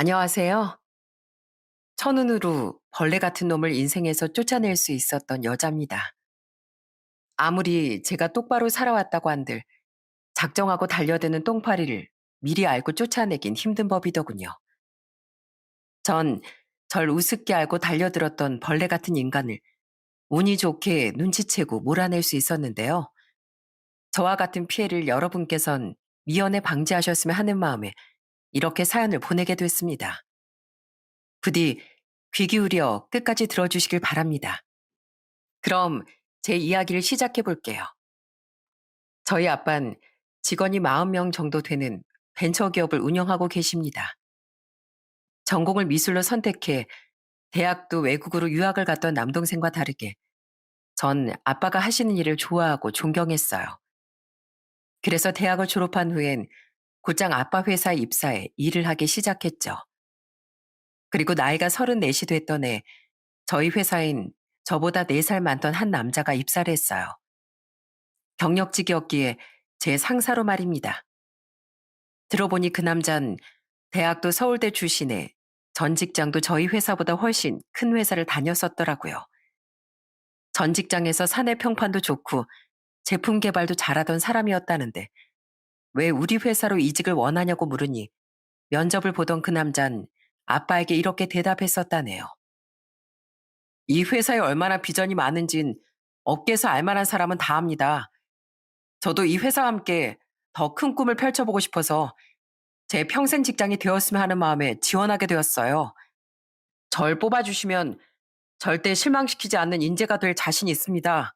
안녕하세요. 첫눈으로 벌레 같은 놈을 인생에서 쫓아낼 수 있었던 여자입니다. 아무리 제가 똑바로 살아왔다고 한들 작정하고 달려드는 똥파리를 미리 알고 쫓아내긴 힘든 법이더군요. 전 절 우습게 알고 달려들었던 벌레 같은 인간을 운이 좋게 눈치채고 몰아낼 수 있었는데요. 저와 같은 피해를 여러분께선 미연에 방지하셨으면 하는 마음에 이렇게 사연을 보내게 됐습니다. 부디 귀 기울여 끝까지 들어주시길 바랍니다. 그럼 제 이야기를 시작해 볼게요. 저희 아빠는 직원이 40명 정도 되는 벤처기업을 운영하고 계십니다. 전공을 미술로 선택해 대학도 외국으로 유학을 갔던 남동생과 다르게 전 아빠가 하시는 일을 좋아하고 존경했어요. 그래서 대학을 졸업한 후엔 곧장 아빠 회사에 입사해 일을 하기 시작했죠. 그리고 나이가 34이 됐던 해 저희 회사엔 저보다 4살 많던 한 남자가 입사를 했어요. 경력직이었기에 제 상사로 말입니다. 들어보니 그 남잔 대학도 서울대 출신에 전 직장도 저희 회사보다 훨씬 큰 회사를 다녔었더라고요. 전 직장에서 사내 평판도 좋고 제품 개발도 잘하던 사람이었다는데 왜 우리 회사로 이직을 원하냐고 물으니 면접을 보던 그 남잔 아빠에게 이렇게 대답했었다네요. 이 회사에 얼마나 비전이 많은진 업계에서 알만한 사람은 다 압니다. 저도 이 회사와 함께 더 큰 꿈을 펼쳐보고 싶어서 제 평생 직장이 되었으면 하는 마음에 지원하게 되었어요. 절 뽑아주시면 절대 실망시키지 않는 인재가 될 자신이 있습니다.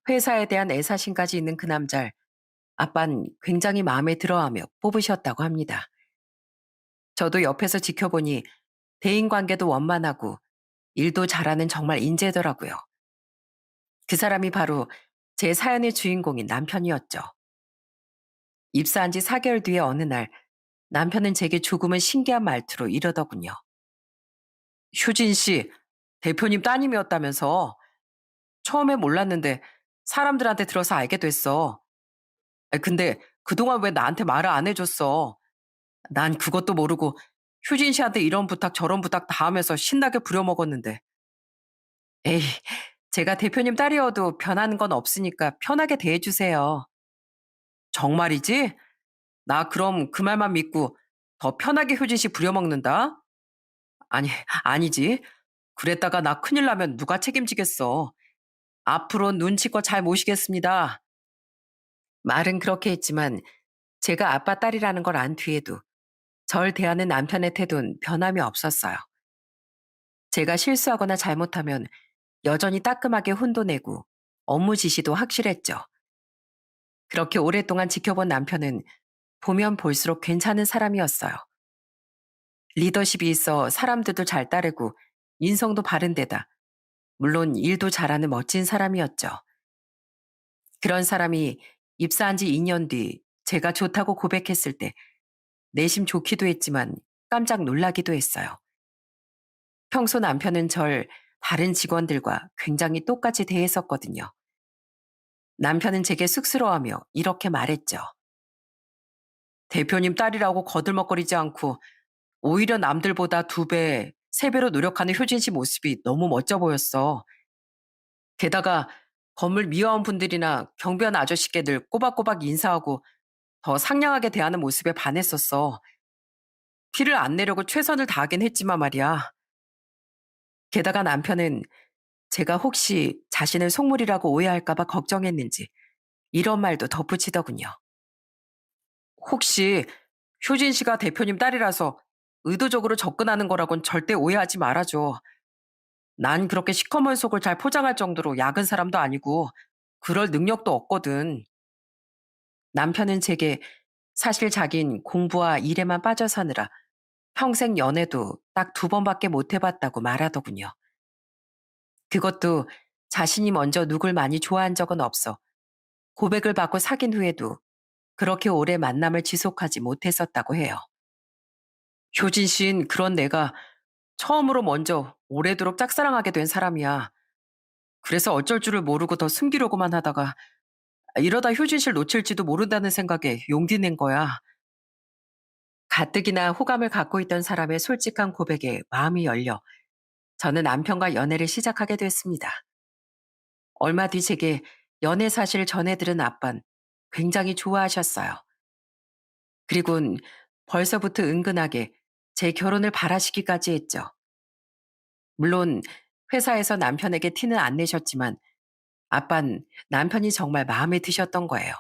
회사에 대한 애사심까지 있는 그 남자를 아빤 굉장히 마음에 들어하며 뽑으셨다고 합니다. 저도 옆에서 지켜보니 대인관계도 원만하고 일도 잘하는 정말 인재더라고요. 그 사람이 바로 제 사연의 주인공인 남편이었죠. 입사한 지 4개월 뒤에 어느 날 남편은 제게 조금은 신기한 말투로 이러더군요. 효진 씨, 대표님 따님이었다면서? 처음에 몰랐는데 사람들한테 들어서 알게 됐어. 근데 그동안 왜 나한테 말을 안 해줬어? 난 그것도 모르고 효진 씨한테 이런 부탁 저런 부탁 다 하면서 신나게 부려먹었는데. 에이, 제가 대표님 딸이어도 변하는 건 없으니까 편하게 대해주세요. 정말이지? 나 그럼 그 말만 믿고 더 편하게 효진 씨 부려먹는다? 아니, 아니지. 그랬다가 나 큰일 나면 누가 책임지겠어. 앞으로 눈치껏 잘 모시겠습니다. 말은 그렇게 했지만 제가 아빠 딸이라는 걸 안 뒤에도 절 대하는 남편의 태도는 변함이 없었어요. 제가 실수하거나 잘못하면 여전히 따끔하게 혼도 내고 업무 지시도 확실했죠. 그렇게 오랫동안 지켜본 남편은 보면 볼수록 괜찮은 사람이었어요. 리더십이 있어 사람들도 잘 따르고 인성도 바른 데다 물론 일도 잘하는 멋진 사람이었죠. 그런 사람이 입사한 지 2년 뒤 제가 좋다고 고백했을 때 내심 좋기도 했지만 깜짝 놀라기도 했어요. 평소 남편은 절 다른 직원들과 굉장히 똑같이 대했었거든요. 남편은 제게 쑥스러워하며 이렇게 말했죠. 대표님 딸이라고 거들먹거리지 않고 오히려 남들보다 2배, 3배로 노력하는 효진 씨 모습이 너무 멋져 보였어. 게다가 건물 미화원 분들이나 경비원 아저씨께들 꼬박꼬박 인사하고 더 상냥하게 대하는 모습에 반했었어. 티를 안 내려고 최선을 다하긴 했지만 말이야. 게다가 남편은 제가 혹시 자신을 속물이라고 오해할까봐 걱정했는지 이런 말도 덧붙이더군요. 혹시 효진 씨가 대표님 딸이라서 의도적으로 접근하는 거라곤 절대 오해하지 말아줘. 난 그렇게 시커먼 속을 잘 포장할 정도로 약은 사람도 아니고 그럴 능력도 없거든. 남편은 제게 사실 자긴 공부와 일에만 빠져 사느라 평생 연애도 딱 2번밖에 못 해봤다고 말하더군요. 그것도 자신이 먼저 누굴 많이 좋아한 적은 없어 고백을 받고 사귄 후에도 그렇게 오래 만남을 지속하지 못했었다고 해요. 효진 씨는 그런 내가 처음으로 먼저 오래도록 짝사랑하게 된 사람이야. 그래서 어쩔 줄을 모르고 더 숨기려고만 하다가 이러다 효진 씨를 놓칠지도 모른다는 생각에 용기 낸 거야. 가뜩이나 호감을 갖고 있던 사람의 솔직한 고백에 마음이 열려 저는 남편과 연애를 시작하게 됐습니다. 얼마 뒤 제게 연애 사실을 전해들은 아빤 굉장히 좋아하셨어요. 그리곤 벌써부터 은근하게 제 결혼을 바라시기까지 했죠. 물론 회사에서 남편에게 티는 안 내셨지만 아빤 남편이 정말 마음에 드셨던 거예요.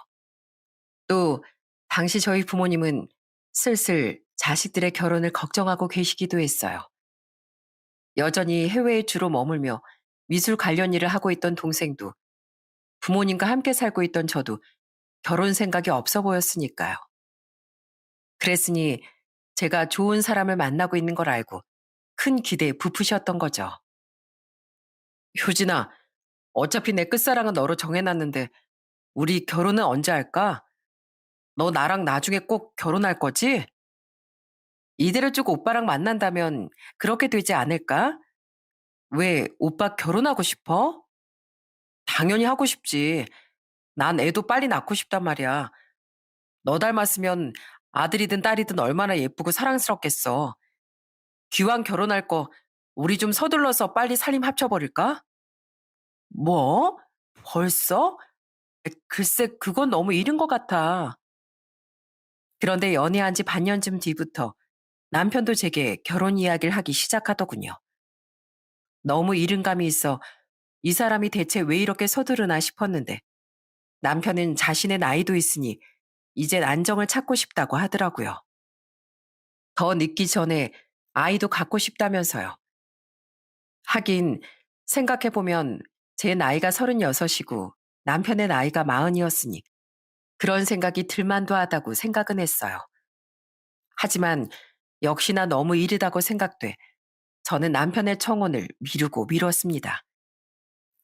또 당시 저희 부모님은 슬슬 자식들의 결혼을 걱정하고 계시기도 했어요. 여전히 해외에 주로 머물며 미술 관련 일을 하고 있던 동생도 부모님과 함께 살고 있던 저도 결혼 생각이 없어 보였으니까요. 그랬으니 제가 좋은 사람을 만나고 있는 걸 알고 큰 기대에 부푸셨던 거죠. 효진아, 어차피 내 끝사랑은 너로 정해놨는데 우리 결혼은 언제 할까? 너 나랑 나중에 꼭 결혼할 거지? 이대로 쭉 오빠랑 만난다면 그렇게 되지 않을까? 왜 오빠 결혼하고 싶어? 당연히 하고 싶지. 난 애도 빨리 낳고 싶단 말이야. 너 닮았으면 아들이든 딸이든 얼마나 예쁘고 사랑스럽겠어. 기왕 결혼할 거 우리 좀 서둘러서 빨리 살림 합쳐버릴까? 뭐? 벌써? 글쎄 그건 너무 이른 것 같아. 그런데 연애한 지 반년쯤 뒤부터 남편도 제게 결혼 이야기를 하기 시작하더군요. 너무 이른 감이 있어 이 사람이 대체 왜 이렇게 서두르나 싶었는데 남편은 자신의 나이도 있으니 이젠 안정을 찾고 싶다고 하더라고요. 더 늦기 전에 아이도 갖고 싶다면서요. 하긴 생각해보면 제 나이가 36이고 남편의 나이가 40이었으니 그런 생각이 들만도 하다고 생각은 했어요. 하지만 역시나 너무 이르다고 생각돼 저는 남편의 청혼을 미루고 미뤘습니다.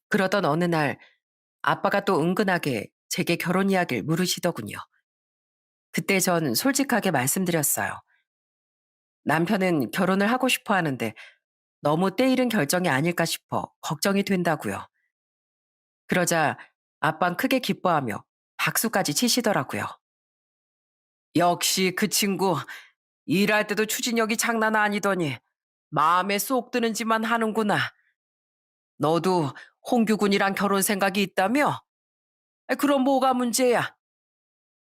그러던 어느 날 아빠가 또 은근하게 제게 결혼 이야기를 물으시더군요. 그때 전 솔직하게 말씀드렸어요. 남편은 결혼을 하고 싶어 하는데 너무 때이른 결정이 아닐까 싶어 걱정이 된다고요. 그러자 아빤 크게 기뻐하며 박수까지 치시더라고요. 역시 그 친구 일할 때도 추진력이 장난 아니더니 마음에 쏙 드는지만 하는구나. 너도 홍규 군이랑 결혼 생각이 있다며? 그럼 뭐가 문제야?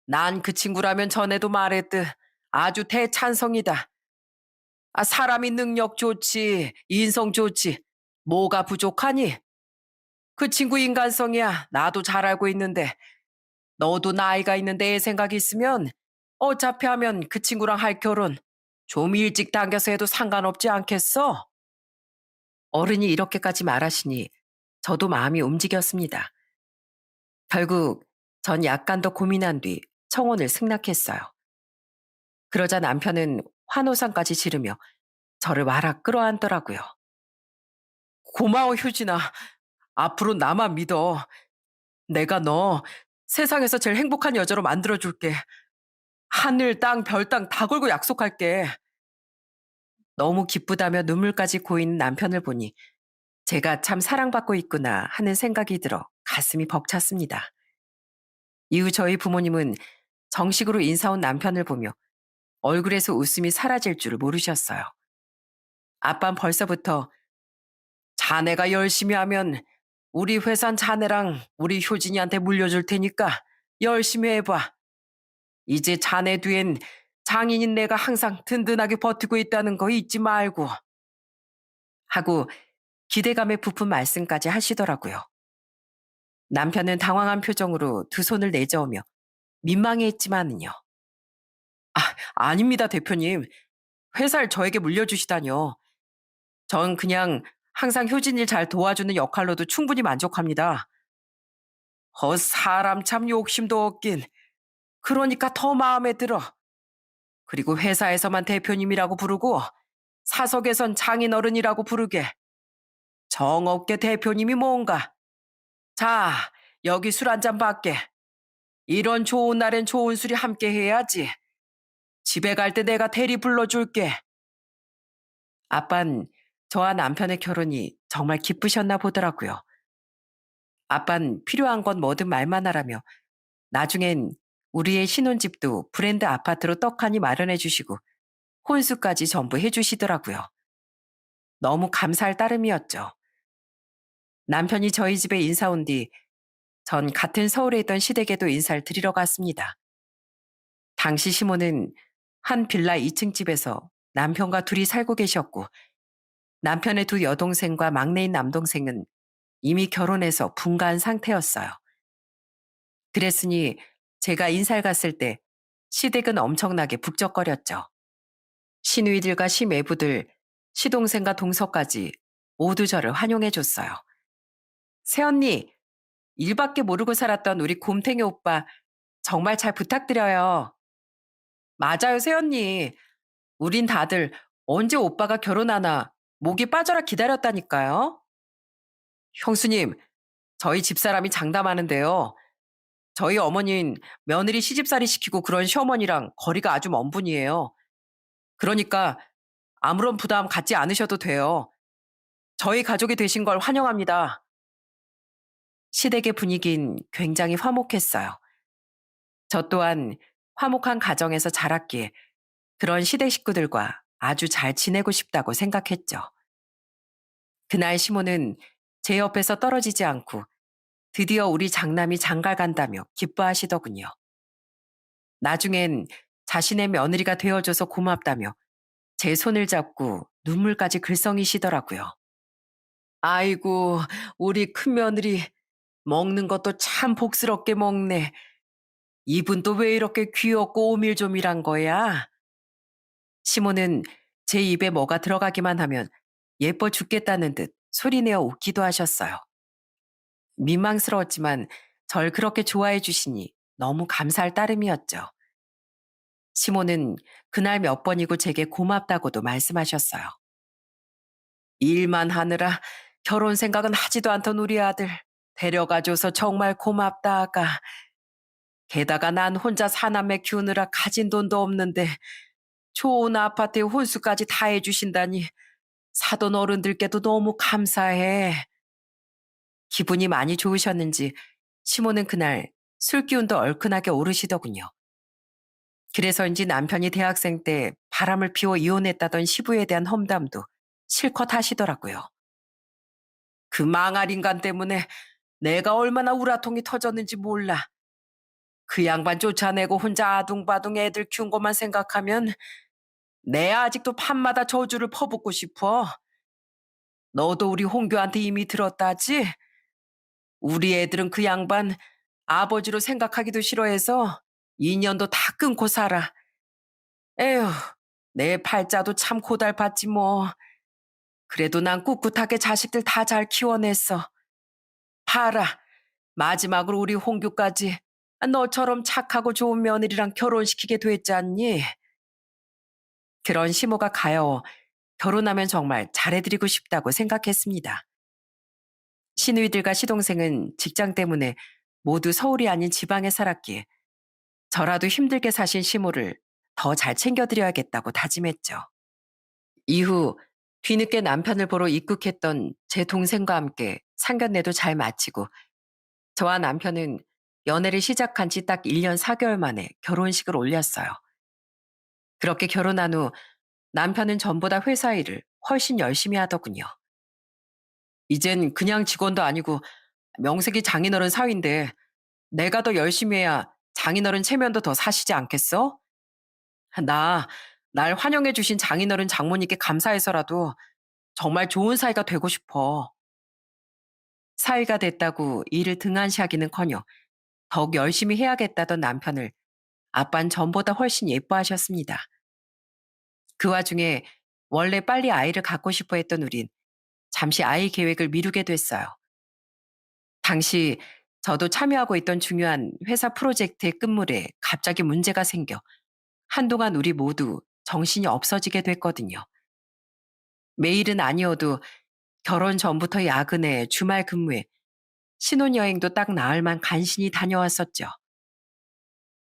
난 그 친구라면 전에도 말했듯 아주 대찬성이다. 사람이 능력 좋지, 인성 좋지. 뭐가 부족하니? 그 친구 인간성이야. 나도 잘 알고 있는데. 너도 나이가 있는데 애 생각이 있으면 어차피 하면 그 친구랑 할 결혼 좀 일찍 당겨서 해도 상관없지 않겠어? 어른이 이렇게까지 말하시니 저도 마음이 움직였습니다. 결국 전 약간 더 고민한 뒤 청혼을 승낙했어요. 그러자 남편은 환호성까지 지르며 저를 와락 끌어안더라고요. 고마워 효진아. 앞으로 나만 믿어. 내가 너 세상에서 제일 행복한 여자로 만들어줄게. 하늘, 땅, 별, 땅 다 걸고 약속할게. 너무 기쁘다며 눈물까지 고이는 남편을 보니 제가 참 사랑받고 있구나 하는 생각이 들어 가슴이 벅찼습니다. 이후 저희 부모님은 정식으로 인사온 남편을 보며 얼굴에서 웃음이 사라질 줄을 모르셨어요. 아빤 벌써부터 자네가 열심히 하면 우리 회사는 자네랑 우리 효진이한테 물려줄 테니까 열심히 해봐. 이제 자네 뒤엔 장인인 내가 항상 든든하게 버티고 있다는 거 잊지 말고. 하고 기대감에 부푼 말씀까지 하시더라고요. 남편은 당황한 표정으로 두 손을 내저으며 민망해했지만은요. 아닙니다, 대표님. 회사를 저에게 물려주시다뇨. 전 그냥 항상 효진 일 잘 도와주는 역할로도 충분히 만족합니다. 사람 참 욕심도 없긴. 그러니까 더 마음에 들어. 그리고 회사에서만 대표님이라고 부르고 사석에선 장인어른이라고 부르게. 정없게 대표님이 뭔가. 자, 여기 술 한잔 받게. 이런 좋은 날엔 좋은 술이 함께 해야지. 집에 갈 때 내가 대리 불러줄게. 아빤 저와 남편의 결혼이 정말 기쁘셨나 보더라고요. 아빤 필요한 건 뭐든 말만 하라며 나중엔 우리의 신혼집도 브랜드 아파트로 떡하니 마련해 주시고 혼수까지 전부 해주시더라고요. 너무 감사할 따름이었죠. 남편이 저희 집에 인사 온 뒤 전 같은 서울에 있던 시댁에도 인사를 드리러 갔습니다. 당시 시모는 한 빌라 2층 집에서 남편과 둘이 살고 계셨고 남편의 두 여동생과 막내인 남동생은 이미 결혼해서 분가한 상태였어요. 그랬으니 제가 인사를 갔을 때 시댁은 엄청나게 북적거렸죠. 시누이들과 시매부들, 시동생과 동서까지 모두 저를 환영해줬어요. 새언니, 일밖에 모르고 살았던 우리 곰탱이 오빠 정말 잘 부탁드려요. 맞아요, 새언니. 우린 다들 언제 오빠가 결혼하나 목이 빠져라 기다렸다니까요. 형수님, 저희 집사람이 장담하는데요. 저희 어머닌 며느리 시집살이 시키고 그런 시어머니랑 거리가 아주 먼 분이에요. 그러니까 아무런 부담 갖지 않으셔도 돼요. 저희 가족이 되신 걸 환영합니다. 시댁의 분위기는 굉장히 화목했어요. 저 또한 화목한 가정에서 자랐기에 그런 시댁 식구들과 아주 잘 지내고 싶다고 생각했죠. 그날 시모는 제 옆에서 떨어지지 않고 드디어 우리 장남이 장가 간다며 기뻐하시더군요. 나중엔 자신의 며느리가 되어줘서 고맙다며 제 손을 잡고 눈물까지 글썽이시더라고요. 아이고, 우리 큰며느리 먹는 것도 참 복스럽게 먹네. 이분 또 왜 이렇게 귀엽고 오밀조밀한 거야? 시모는 제 입에 뭐가 들어가기만 하면 예뻐 죽겠다는 듯 소리내어 웃기도 하셨어요. 민망스러웠지만 절 그렇게 좋아해 주시니 너무 감사할 따름이었죠. 시모는 그날 몇 번이고 제게 고맙다고도 말씀하셨어요. 일만 하느라 결혼 생각은 하지도 않던 우리 아들 데려가줘서 정말 고맙다 아가. 게다가 난 혼자 사남매 키우느라 가진 돈도 없는데 좋은 아파트에 혼수까지 다 해주신다니 사돈 어른들께도 너무 감사해. 기분이 많이 좋으셨는지 시모는 그날 술 기운도 얼큰하게 오르시더군요. 그래서인지 남편이 대학생 때 바람을 피워 이혼했다던 시부에 대한 험담도 실컷 하시더라고요. 그 망할 인간 때문에 내가 얼마나 우라통이 터졌는지 몰라. 그 양반 쫓아내고 혼자 아둥바둥 애들 키운 것만 생각하면 내 아직도 밤마다 저주를 퍼붓고 싶어. 너도 우리 홍교한테 이미 들었다지? 우리 애들은 그 양반 아버지로 생각하기도 싫어해서 인연도 다 끊고 살아. 에휴, 내 팔자도 참 고달팠지 뭐. 그래도 난 꿋꿋하게 자식들 다 잘 키워냈어. 봐라, 마지막으로 우리 홍규까지 너처럼 착하고 좋은 며느리랑 결혼시키게 됐지 않니? 그런 시모가 가여워 결혼하면 정말 잘해드리고 싶다고 생각했습니다. 시누이들과 시동생은 직장 때문에 모두 서울이 아닌 지방에 살았기에 저라도 힘들게 사신 시모를 더 잘 챙겨드려야겠다고 다짐했죠. 이후 뒤늦게 남편을 보러 입국했던 제 동생과 함께 상견례도 잘 마치고 저와 남편은 연애를 시작한 지 딱 1년 4개월 만에 결혼식을 올렸어요. 그렇게 결혼한 후 남편은 전보다 회사 일을 훨씬 열심히 하더군요. 이젠 그냥 직원도 아니고 명색이 장인어른 사위인데 내가 더 열심히 해야 장인어른 체면도 더 사시지 않겠어? 나, 날 환영해 주신 장인어른 장모님께 감사해서라도 정말 좋은 사이가 되고 싶어. 사위가 됐다고 일을 등한시하기는커녕 더욱 열심히 해야겠다던 남편을 아빤 전보다 훨씬 예뻐하셨습니다. 그 와중에 원래 빨리 아이를 갖고 싶어 했던 우린 잠시 아이 계획을 미루게 됐어요. 당시 저도 참여하고 있던 중요한 회사 프로젝트의 끝물에 갑자기 문제가 생겨 한동안 우리 모두 정신이 없어지게 됐거든요. 매일은 아니어도 결혼 전부터 야근에 주말 근무에 신혼여행도 딱 나흘만 간신히 다녀왔었죠.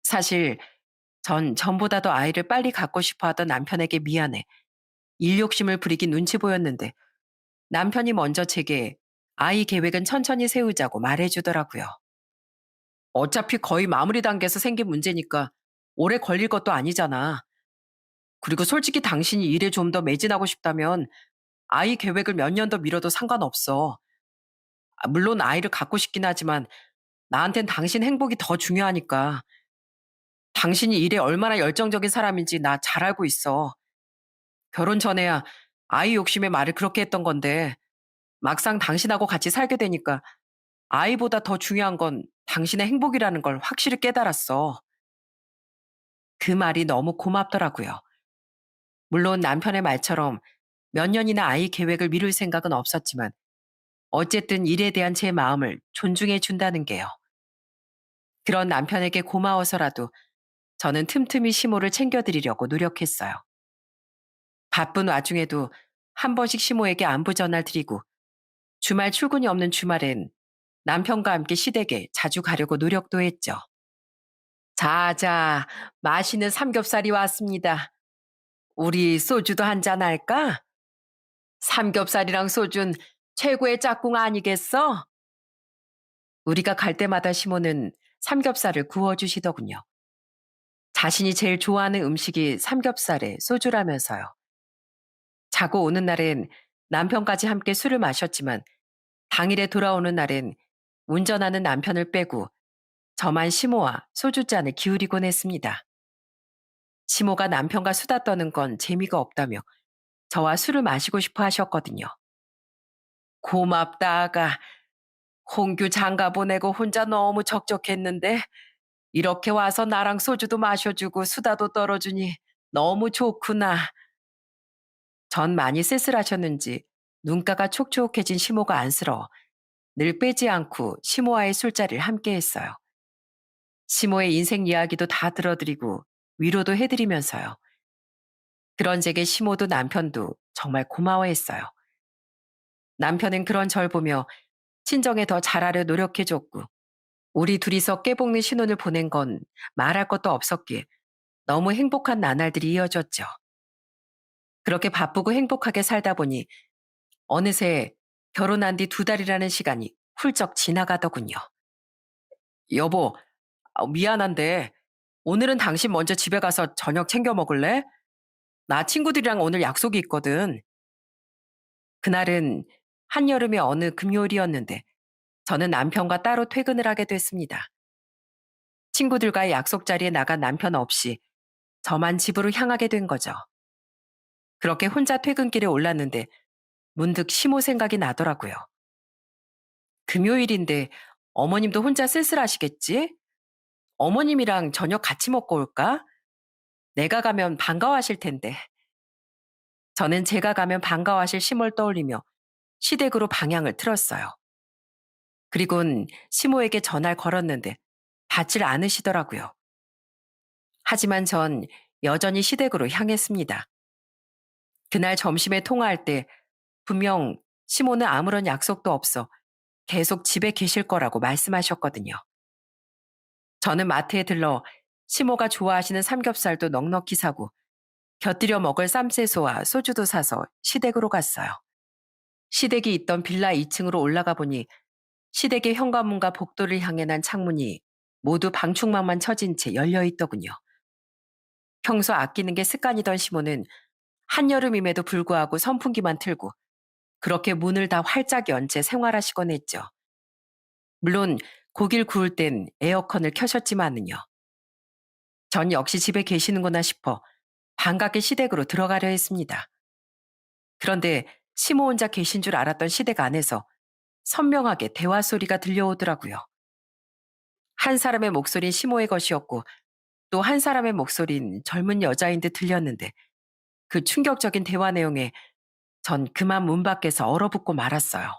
사실 전 전보다도 아이를 빨리 갖고 싶어 하던 남편에게 미안해 일 욕심을 부리긴 눈치 보였는데 남편이 먼저 제게 아이 계획은 천천히 세우자고 말해주더라고요. 어차피 거의 마무리 단계에서 생긴 문제니까 오래 걸릴 것도 아니잖아. 그리고 솔직히 당신이 일에 좀 더 매진하고 싶다면 아이 계획을 몇 년 더 미뤄도 상관없어. 물론 아이를 갖고 싶긴 하지만 나한텐 당신 행복이 더 중요하니까. 당신이 일에 얼마나 열정적인 사람인지 나 잘 알고 있어. 결혼 전에야 아이 욕심에 말을 그렇게 했던 건데 막상 당신하고 같이 살게 되니까 아이보다 더 중요한 건 당신의 행복이라는 걸 확실히 깨달았어. 그 말이 너무 고맙더라고요. 물론 남편의 말처럼 몇 년이나 아이 계획을 미룰 생각은 없었지만 어쨌든 일에 대한 제 마음을 존중해 준다는 게요. 그런 남편에게 고마워서라도 저는 틈틈이 시모를 챙겨드리려고 노력했어요. 바쁜 와중에도 한 번씩 시모에게 안부 전화를 드리고 주말 출근이 없는 주말엔 남편과 함께 시댁에 자주 가려고 노력도 했죠. 자자, 맛있는 삼겹살이 왔습니다. 우리 소주도 한잔 할까? 삼겹살이랑 소주는 최고의 짝꿍 아니겠어? 우리가 갈 때마다 시모는 삼겹살을 구워주시더군요. 자신이 제일 좋아하는 음식이 삼겹살에 소주라면서요. 자고 오는 날엔 남편까지 함께 술을 마셨지만 당일에 돌아오는 날엔 운전하는 남편을 빼고 저만 시모와 소주잔을 기울이곤 했습니다. 시모가 남편과 수다 떠는 건 재미가 없다며 저와 술을 마시고 싶어 하셨거든요. 고맙다, 아가. 홍규 장가 보내고 혼자 너무 적적했는데 이렇게 와서 나랑 소주도 마셔주고 수다도 떨어주니 너무 좋구나. 전 많이 쓸쓸하셨는지 눈가가 촉촉해진 시모가 안쓰러워 늘 빼지 않고 시모와의 술자리를 함께 했어요. 시모의 인생 이야기도 다 들어드리고 위로도 해드리면서요. 그런 제게 시모도 남편도 정말 고마워했어요. 남편은 그런 절 보며 친정에 더 잘하려 노력해줬고 우리 둘이서 깨볶는 신혼을 보낸 건 말할 것도 없었기에 너무 행복한 나날들이 이어졌죠. 그렇게 바쁘고 행복하게 살다 보니 어느새 결혼한 뒤 2달이라는 시간이 훌쩍 지나가더군요. 여보, 미안한데 오늘은 당신 먼저 집에 가서 저녁 챙겨 먹을래? 나 친구들이랑 오늘 약속이 있거든. 그날은 한여름의 어느 금요일이었는데 저는 남편과 따로 퇴근을 하게 됐습니다. 친구들과의 약속 자리에 나간 남편 없이 저만 집으로 향하게 된 거죠. 그렇게 혼자 퇴근길에 올랐는데 문득 시모 생각이 나더라고요. 금요일인데 어머님도 혼자 쓸쓸하시겠지? 어머님이랑 저녁 같이 먹고 올까? 내가 가면 반가워하실 텐데. 저는 제가 가면 반가워하실 시모를 떠올리며 시댁으로 방향을 틀었어요. 그리곤 시모에게 전화를 걸었는데 받질 않으시더라고요. 하지만 전 여전히 시댁으로 향했습니다. 그날 점심에 통화할 때 분명 시모는 아무런 약속도 없어 계속 집에 계실 거라고 말씀하셨거든요. 저는 마트에 들러 시모가 좋아하시는 삼겹살도 넉넉히 사고 곁들여 먹을 쌈채소와 소주도 사서 시댁으로 갔어요. 시댁이 있던 빌라 2층으로 올라가 보니 시댁의 현관문과 복도를 향해 난 창문이 모두 방충망만 쳐진 채 열려 있더군요. 평소 아끼는 게 습관이던 시모는 한여름임에도 불구하고 선풍기만 틀고 그렇게 문을 다 활짝 연 채 생활하시곤 했죠. 물론 고기를 구울 땐 에어컨을 켜셨지만은요. 전 역시 집에 계시는구나 싶어 반갑게 시댁으로 들어가려 했습니다. 그런데 시모 혼자 계신 줄 알았던 시댁 안에서 선명하게 대화 소리가 들려오더라고요. 한 사람의 목소리는 시모의 것이었고 또 한 사람의 목소리는 젊은 여자인 듯 들렸는데 그 충격적인 대화 내용에 전 그만 문 밖에서 얼어붙고 말았어요.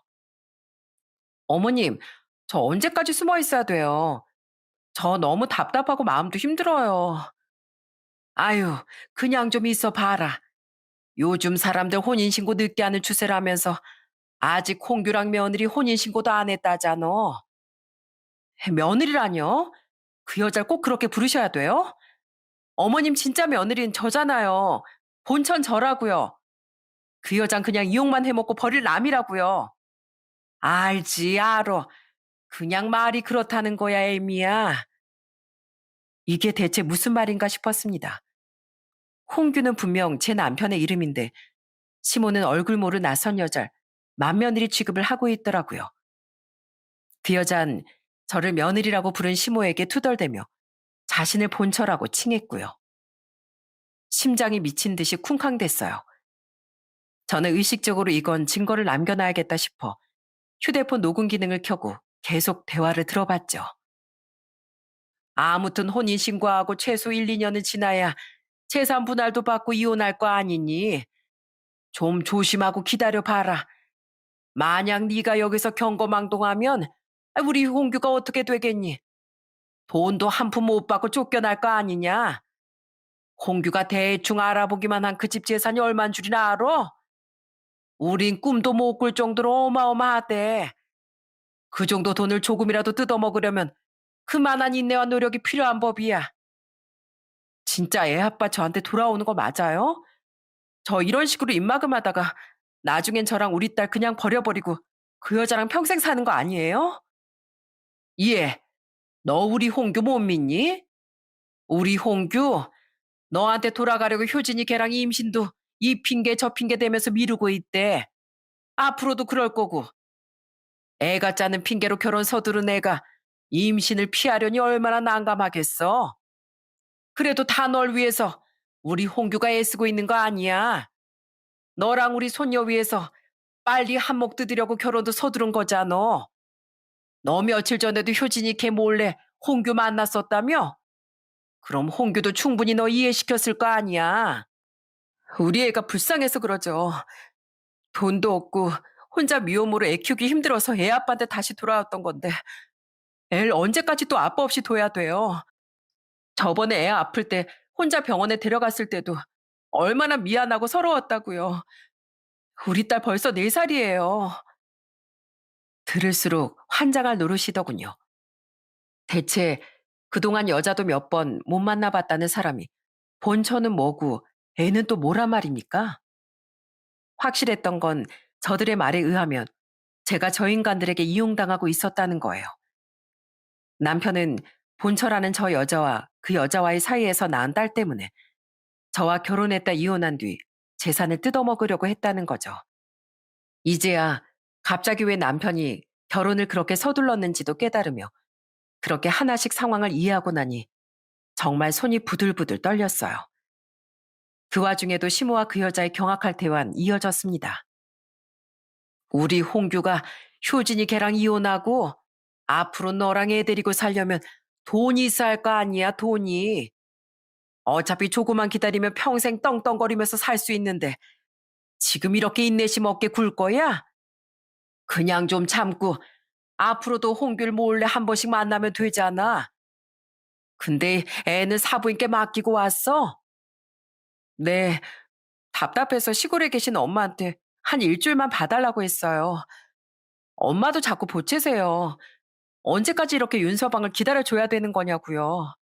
어머님, 저 언제까지 숨어 있어야 돼요? 저 너무 답답하고 마음도 힘들어요. 아유, 그냥 좀 있어 봐라. 요즘 사람들 혼인신고 늦게 하는 추세라면서 아직 홍규랑 며느리 혼인신고도 안 했다잖아. 며느리라뇨? 그 여자를 꼭 그렇게 부르셔야 돼요? 어머님 진짜 며느리는 저잖아요. 본천 저라고요. 그 여잔 그냥 이용만 해먹고 버릴 남이라고요. 알지, 알어. 그냥 말이 그렇다는 거야, 에미야. 이게 대체 무슨 말인가 싶었습니다. 홍규는 분명 제 남편의 이름인데 시모는 얼굴 모를 낯선 여자를 맏며느리 취급을 하고 있더라고요. 그 여잔 저를 며느리라고 부른 시모에게 투덜대며 자신을 본처라고 칭했고요. 심장이 미친 듯이 쿵쾅댔어요. 저는 의식적으로 이건 증거를 남겨놔야겠다 싶어 휴대폰 녹음 기능을 켜고 계속 대화를 들어봤죠. 아무튼 혼인신고하고 최소 1, 2년은 지나야 재산 분할도 받고 이혼할 거 아니니? 좀 조심하고 기다려봐라. 만약 네가 여기서 경거망동하면 우리 홍규가 어떻게 되겠니? 돈도 한 푼 못 받고 쫓겨날 거 아니냐? 홍규가 대충 알아보기만 한 그 집 재산이 얼만 줄이나 알아? 우린 꿈도 못 꿀 정도로 어마어마하대. 그 정도 돈을 조금이라도 뜯어먹으려면 그만한 인내와 노력이 필요한 법이야. 진짜 애 아빠 저한테 돌아오는 거 맞아요? 저 이런 식으로 입막음하다가 나중엔 저랑 우리 딸 그냥 버려버리고 그 여자랑 평생 사는 거 아니에요? 예, 너 우리 홍규 못 믿니? 우리 홍규 너한테 돌아가려고 효진이 걔랑 임신도 이 핑계 저 핑계 대면서 미루고 있대. 앞으로도 그럴 거고. 애가 짜는 핑계로 결혼 서두른 애가 임신을 피하려니 얼마나 난감하겠어. 그래도 다 널 위해서 우리 홍규가 애쓰고 있는 거 아니야. 너랑 우리 손녀 위해서 빨리 한몫 뜯으려고 결혼도 서두른 거잖아. 너 며칠 전에도 효진이 걔 몰래 홍규 만났었다며? 그럼 홍규도 충분히 너 이해시켰을 거 아니야. 우리 애가 불쌍해서 그러죠. 돈도 없고 혼자 미혼모로 애 키우기 힘들어서 애 아빠한테 다시 돌아왔던 건데 애를 언제까지 또 아빠 없이 둬야 돼요. 저번에 애 아플 때 혼자 병원에 데려갔을 때도 얼마나 미안하고 서러웠다고요. 우리 딸 벌써 4살이에요. 들을수록 환장할 노릇이더군요. 대체 그동안 여자도 몇 번 못 만나봤다는 사람이 본처는 뭐고 애는 또 뭐란 말입니까? 확실했던 건 저들의 말에 의하면 제가 저 인간들에게 이용당하고 있었다는 거예요. 남편은 본처라는 저 여자와 그 여자와의 사이에서 낳은 딸 때문에 저와 결혼했다 이혼한 뒤 재산을 뜯어먹으려고 했다는 거죠. 이제야 갑자기 왜 남편이 결혼을 그렇게 서둘렀는지도 깨달으며 그렇게 하나씩 상황을 이해하고 나니 정말 손이 부들부들 떨렸어요. 그 와중에도 시모와 그 여자의 경악할 대화는 이어졌습니다. 우리 홍규가 효진이 걔랑 이혼하고 앞으로 너랑 애 데리고 살려면 돈이 있어야 할 거 아니야, 돈이. 어차피 조금만 기다리면 평생 떵떵거리면서 살 수 있는데 지금 이렇게 인내심 없게 굴 거야? 그냥 좀 참고 앞으로도 홍규를 몰래 한 번씩 만나면 되잖아. 근데 애는 사부인께 맡기고 왔어? 네, 답답해서 시골에 계신 엄마한테 한 일주일만 봐달라고 했어요. 엄마도 자꾸 보채세요. 언제까지 이렇게 윤서방을 기다려줘야 되는 거냐고요.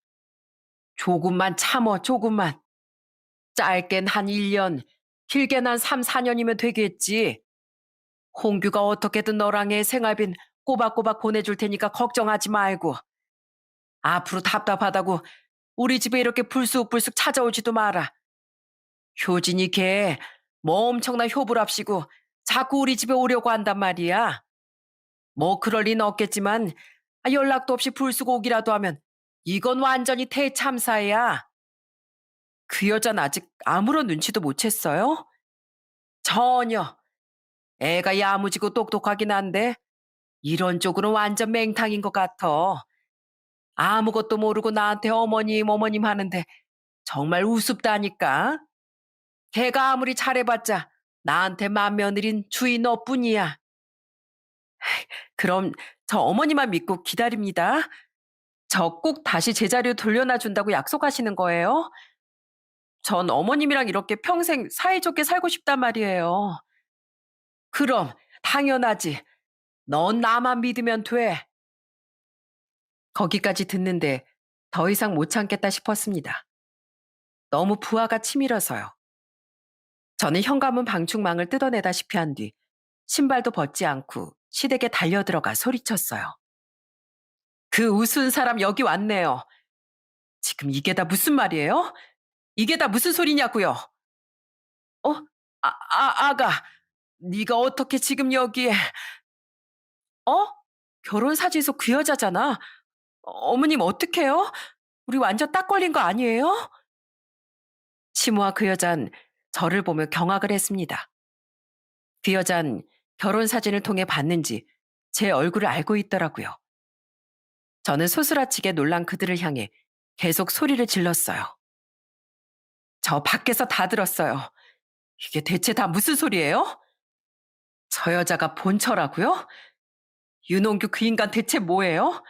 조금만 참어, 조금만. 짧겐 한 1년, 길게는 한 3, 4년이면 되겠지. 홍규가 어떻게든 너랑 애 생활빈 꼬박꼬박 보내줄 테니까 걱정하지 말고. 앞으로 답답하다고 우리 집에 이렇게 불쑥불쑥 찾아오지도 마라. 효진이 걔 뭐 엄청난 효부랍시고 자꾸 우리 집에 오려고 한단 말이야. 뭐 그럴 리는 없겠지만 연락도 없이 불쑥 오기라도 하면 이건 완전히 대참사야. 그 여자는 아직 아무런 눈치도 못 챘어요? 전혀. 애가 야무지고 똑똑하긴 한데 이런 쪽으로는 완전 맹탕인 것 같아. 아무것도 모르고 나한테 어머님 어머님 하는데 정말 우습다니까. 걔가 아무리 잘해봤자 나한테 맏며느린 주인 너뿐이야. 그럼 저 어머니만 믿고 기다립니다. 저 꼭 다시 제자리로 돌려놔 준다고 약속하시는 거예요? 전 어머님이랑 이렇게 평생 사이좋게 살고 싶단 말이에요. 그럼 당연하지. 넌 나만 믿으면 돼. 거기까지 듣는데 더 이상 못 참겠다 싶었습니다. 너무 부하가 치밀어서요. 저는 현관문 방충망을 뜯어내다시피 한 뒤 신발도 벗지 않고 시댁에 달려들어가 소리쳤어요. 그 우스운 사람 여기 왔네요. 지금 이게 다 무슨 말이에요? 이게 다 무슨 소리냐고요? 어? 아가, 네가 어떻게 지금 여기에? 어? 결혼 사진에서 그 여자잖아. 어머님 어떡해요? 우리 완전 딱 걸린 거 아니에요? 시모와 그 여잔 저를 보며 경악을 했습니다. 그 여잔 결혼 사진을 통해 봤는지 제 얼굴을 알고 있더라고요. 저는 소스라치게 놀란 그들을 향해 계속 소리를 질렀어요. 저 밖에서 다 들었어요. 이게 대체 다 무슨 소리예요? 저 여자가 본처라고요? 윤홍규 그 인간 대체 뭐예요?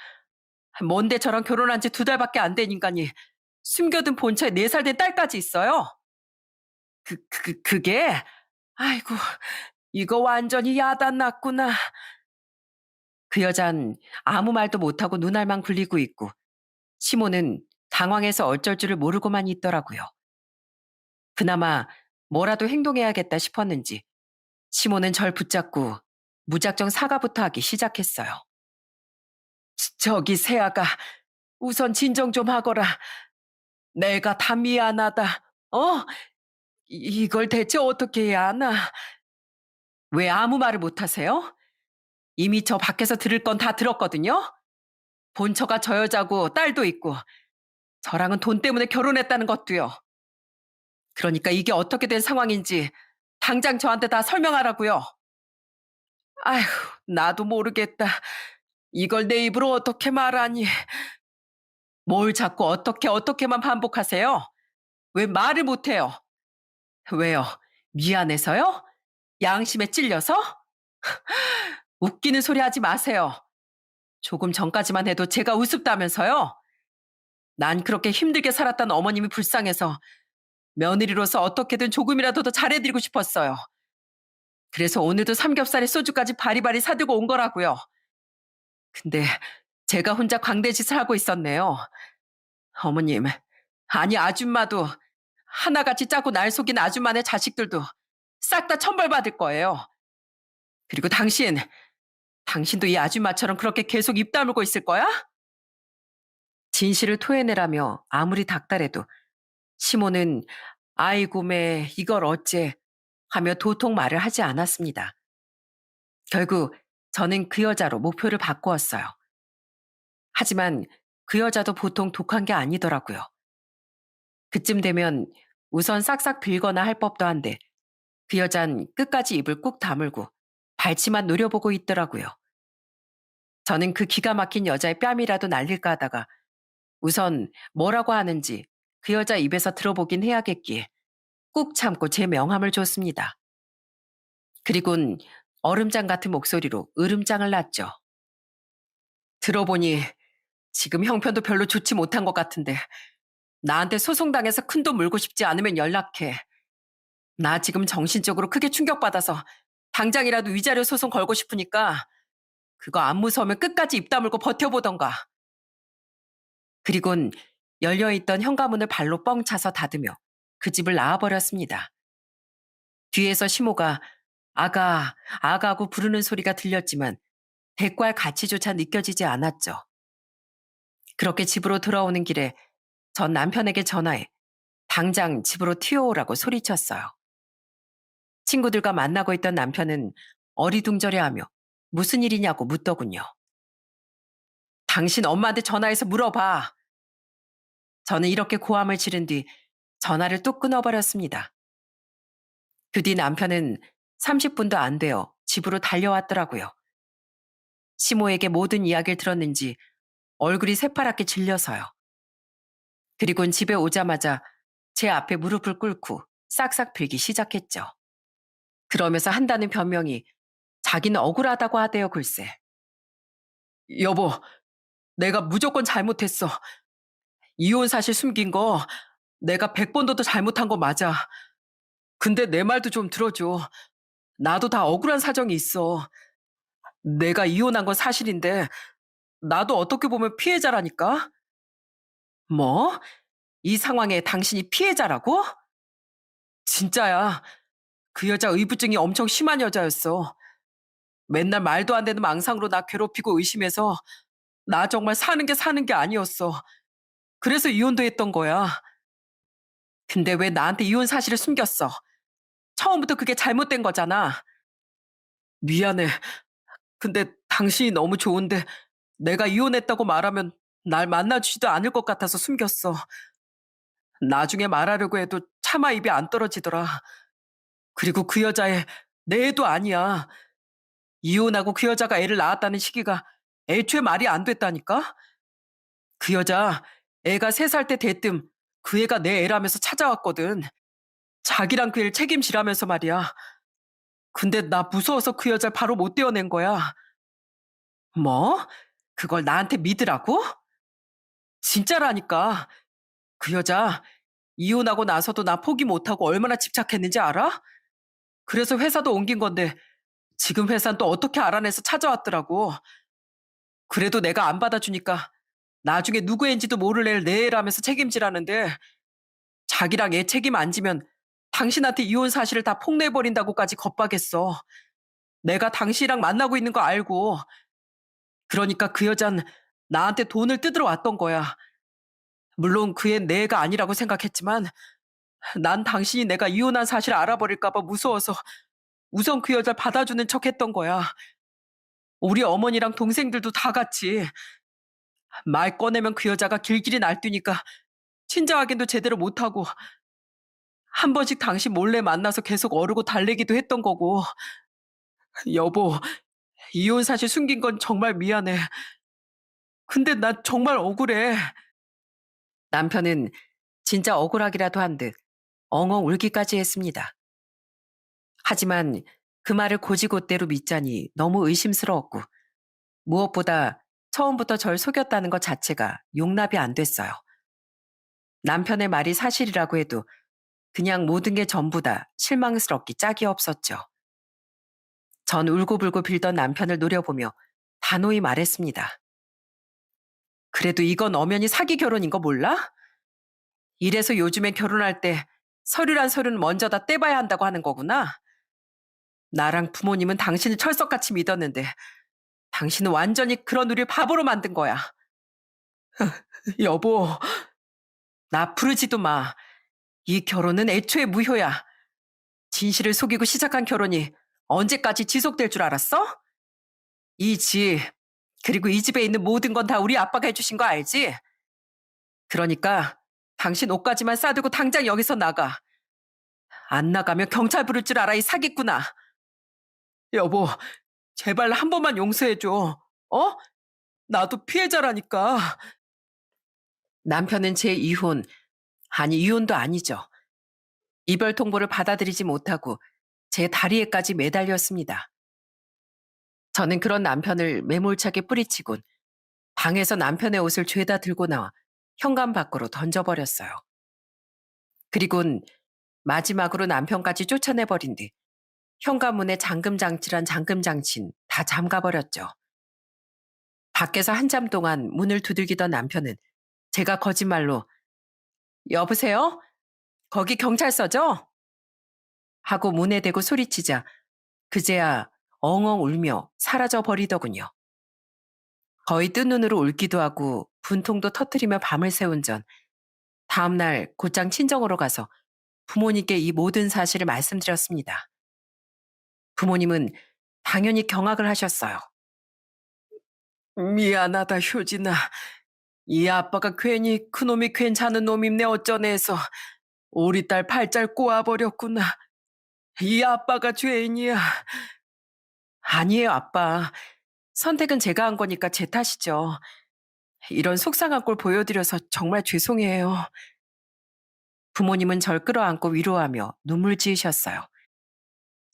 뭔데 저랑 결혼한 지 2달밖에 안 된 인간이 숨겨둔 본처에 4살 된 딸까지 있어요? 그게? 아이고, 이거 완전히 야단 났구나. 그 여잔 아무 말도 못하고 눈알만 굴리고 있고, 시모는 당황해서 어쩔 줄을 모르고만 있더라고요. 그나마 뭐라도 행동해야겠다 싶었는지, 시모는 절 붙잡고 무작정 사과부터 하기 시작했어요. 저기 세아가 우선 진정 좀 하거라. 내가 다 미안하다. 어? 이걸 대체 어떻게 해야 하나? 왜 아무 말을 못 하세요? 이미 저 밖에서 들을 건 다 들었거든요? 본처가 저 여자고 딸도 있고 저랑은 돈 때문에 결혼했다는 것도요. 그러니까 이게 어떻게 된 상황인지 당장 저한테 다 설명하라고요. 아휴, 나도 모르겠다. 이걸 내 입으로 어떻게 말하니. 뭘 자꾸 어떻게만 반복하세요? 왜 말을 못해요? 왜요? 미안해서요? 양심에 찔려서? 웃기는 소리 하지 마세요. 조금 전까지만 해도 제가 우습다면서요? 난 그렇게 힘들게 살았던 어머님이 불쌍해서 며느리로서 어떻게든 조금이라도 더 잘해드리고 싶었어요. 그래서 오늘도 삼겹살에 소주까지 바리바리 사들고 온 거라고요. 근데 제가 혼자 광대짓을 하고 있었네요. 어머님, 아니 아줌마도 하나같이 짜고 날 속인 아줌마네 자식들도 싹 다 천벌받을 거예요. 그리고 당신도 이 아줌마처럼 그렇게 계속 입 다물고 있을 거야? 진실을 토해내라며 아무리 닥달해도 시모는 아이고 매 이걸 어째 하며 도통 말을 하지 않았습니다. 결국 저는 그 여자로 목표를 바꾸었어요. 하지만 그 여자도 보통 독한 게 아니더라고요. 그쯤 되면 우선 싹싹 빌거나 할 법도 한데 그 여잔 끝까지 입을 꾹 다물고 발치만 노려보고 있더라고요. 저는 그 기가 막힌 여자의 뺨이라도 날릴까 하다가 우선 뭐라고 하는지 그 여자 입에서 들어보긴 해야겠기에 꾹 참고 제 명함을 줬습니다. 그리곤 얼음장 같은 목소리로 으름장을 놨죠. 들어보니 지금 형편도 별로 좋지 못한 것 같은데 나한테 소송당해서 큰돈 물고 싶지 않으면 연락해. 나 지금 정신적으로 크게 충격받아서 당장이라도 위자료 소송 걸고 싶으니까 그거 안 무서우면 끝까지 입 다물고 버텨보던가. 그리곤 열려있던 현관문을 발로 뻥 차서 닫으며 그 집을 나와버렸습니다. 뒤에서 시모가 아가하고 부르는 소리가 들렸지만 대꾸할 가치조차 느껴지지 않았죠. 그렇게 집으로 돌아오는 길에 전 남편에게 전화해 당장 집으로 튀어오라고 소리쳤어요. 친구들과 만나고 있던 남편은 어리둥절해하며 무슨 일이냐고 묻더군요. 당신 엄마한테 전화해서 물어봐. 저는 이렇게 고함을 지른 뒤 전화를 뚝 끊어버렸습니다. 그 뒤 남편은 30분도 안 되어 집으로 달려왔더라고요. 시모에게 모든 이야기를 들었는지 얼굴이 새파랗게 질려서요. 그리곤 집에 오자마자 제 앞에 무릎을 꿇고 싹싹 빌기 시작했죠. 그러면서 한다는 변명이 자기는 억울하다고 하대요, 글쎄. 여보, 내가 무조건 잘못했어. 이혼 사실 숨긴 거 내가 100번도 더 잘못한 거 맞아. 근데 내 말도 좀 들어줘. 나도 다 억울한 사정이 있어. 내가 이혼한 건 사실인데 나도 어떻게 보면 피해자라니까? 뭐? 이 상황에 당신이 피해자라고? 진짜야. 그 여자 의부증이 엄청 심한 여자였어. 맨날 말도 안 되는 망상으로 나 괴롭히고 의심해서 나 정말 사는 게 아니었어. 그래서 이혼도 했던 거야. 근데 왜 나한테 이혼 사실을 숨겼어? 처음부터 그게 잘못된 거잖아. 미안해. 근데 당신이 너무 좋은데 내가 이혼했다고 말하면 날 만나주지도 않을 것 같아서 숨겼어. 나중에 말하려고 해도 차마 입이 안 떨어지더라. 그리고 그 여자애 내 애도 아니야. 이혼하고 그 여자가 애를 낳았다는 시기가 애초에 말이 안 됐다니까? 그 여자 애가 3살 때 대뜸 그 애가 내 애라면서 찾아왔거든. 자기랑 그 애를 책임지라면서 말이야. 근데 나 무서워서 그 여자를 바로 못 떼어낸 거야. 뭐? 그걸 나한테 믿으라고? 진짜라니까. 그 여자 이혼하고 나서도 나 포기 못하고 얼마나 집착했는지 알아? 그래서 회사도 옮긴 건데 지금 회사는 또 어떻게 알아내서 찾아왔더라고. 그래도 내가 안 받아주니까 나중에 누구 애인지도 모를 애를 내 애라면서 책임지라는데 자기랑 애 책임 안 지면 당신한테 이혼 사실을 다 폭로해버린다고까지 겁박했어. 내가 당신이랑 만나고 있는 거 알고. 그러니까 그 여잔 나한테 돈을 뜯으러 왔던 거야. 물론 그 애 내 애가 아니라고 생각했지만 난 당신이 내가 이혼한 사실을 알아버릴까 봐 무서워서 우선 그 여자를 받아주는 척 했던 거야. 우리 어머니랑 동생들도 다 같이. 말 꺼내면 그 여자가 길길이 날뛰니까 친정 확인도 제대로 못하고 한 번씩 당신 몰래 만나서 계속 어르고 달래기도 했던 거고. 여보, 이혼 사실 숨긴 건 정말 미안해. 근데 나 정말 억울해. 남편은 진짜 억울하기라도 한 듯 엉엉 울기까지 했습니다. 하지만 그 말을 곧이곧대로 믿자니 너무 의심스러웠고 무엇보다 처음부터 절 속였다는 것 자체가 용납이 안 됐어요. 남편의 말이 사실이라고 해도 그냥 모든 게 전부 다 실망스럽기 짝이 없었죠. 전 울고불고 빌던 남편을 노려보며 단호히 말했습니다. 그래도 이건 엄연히 사기 결혼인 거 몰라? 이래서 요즘에 결혼할 때 서류란 서류는 먼저 다 떼봐야 한다고 하는 거구나. 나랑 부모님은 당신을 철석같이 믿었는데 당신은 완전히 그런 우리를 바보로 만든 거야. 여보, 나 부르지도 마. 이 결혼은 애초에 무효야. 진실을 속이고 시작한 결혼이 언제까지 지속될 줄 알았어? 이 집, 그리고 이 집에 있는 모든 건 다 우리 아빠가 해주신 거 알지? 그러니까 당신 옷까지만 싸들고 당장 여기서 나가. 안 나가면 경찰 부를 줄 알아, 이 사기꾼아. 여보, 제발 한 번만 용서해줘. 어? 나도 피해자라니까. 남편은 제 이혼, 아니 이혼도 아니죠. 이별 통보를 받아들이지 못하고 제 다리에까지 매달렸습니다. 저는 그런 남편을 매몰차게 뿌리치곤 방에서 남편의 옷을 죄다 들고 나와 현관 밖으로 던져버렸어요. 그리곤 마지막으로 남편까지 쫓아내버린 뒤 현관문에 잠금장치란 잠금장치는 다 잠가버렸죠. 밖에서 한참 동안 문을 두들기던 남편은 제가 거짓말로 여보세요? 거기 경찰서죠? 하고 문에 대고 소리치자 그제야 엉엉 울며 사라져 버리더군요. 거의 뜬 눈으로 울기도 하고 분통도 터뜨리며 밤을 새운 전 다음날 곧장 친정으로 가서 부모님께 이 모든 사실을 말씀드렸습니다. 부모님은 당연히 경악을 하셨어요. 미안하다 효진아. 이 아빠가 괜히 그놈이 괜찮은 놈임네 어쩌네 해서 우리 딸 팔잘 꼬아버렸구나. 이 아빠가 죄인이야. 아니에요 아빠. 선택은 제가 한 거니까 제 탓이죠. 이런 속상한 꼴 보여드려서 정말 죄송해요. 부모님은 절 끌어안고 위로하며 눈물 지으셨어요.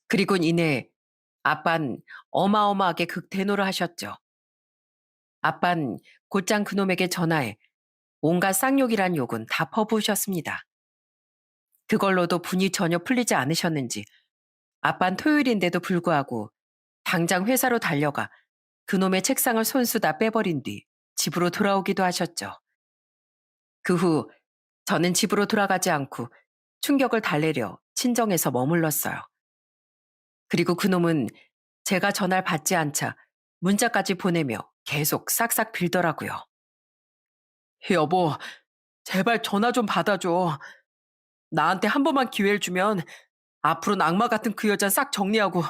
그리곤 이내 아빤 어마어마하게 극대노를 하셨죠. 아빤 곧장 그놈에게 전화해 온갖 쌍욕이란 욕은 다 퍼부으셨습니다. 그걸로도 분이 전혀 풀리지 않으셨는지 아빤 토요일인데도 불구하고 당장 회사로 달려가 그놈의 책상을 손수 다 빼버린 뒤 집으로 돌아오기도 하셨죠. 그 후 저는 집으로 돌아가지 않고 충격을 달래려 친정에서 머물렀어요. 그리고 그놈은 제가 전화를 받지 않자 문자까지 보내며 계속 싹싹 빌더라고요. 여보, 제발 전화 좀 받아줘. 나한테 한 번만 기회를 주면 앞으로는 악마 같은 그 여자 싹 정리하고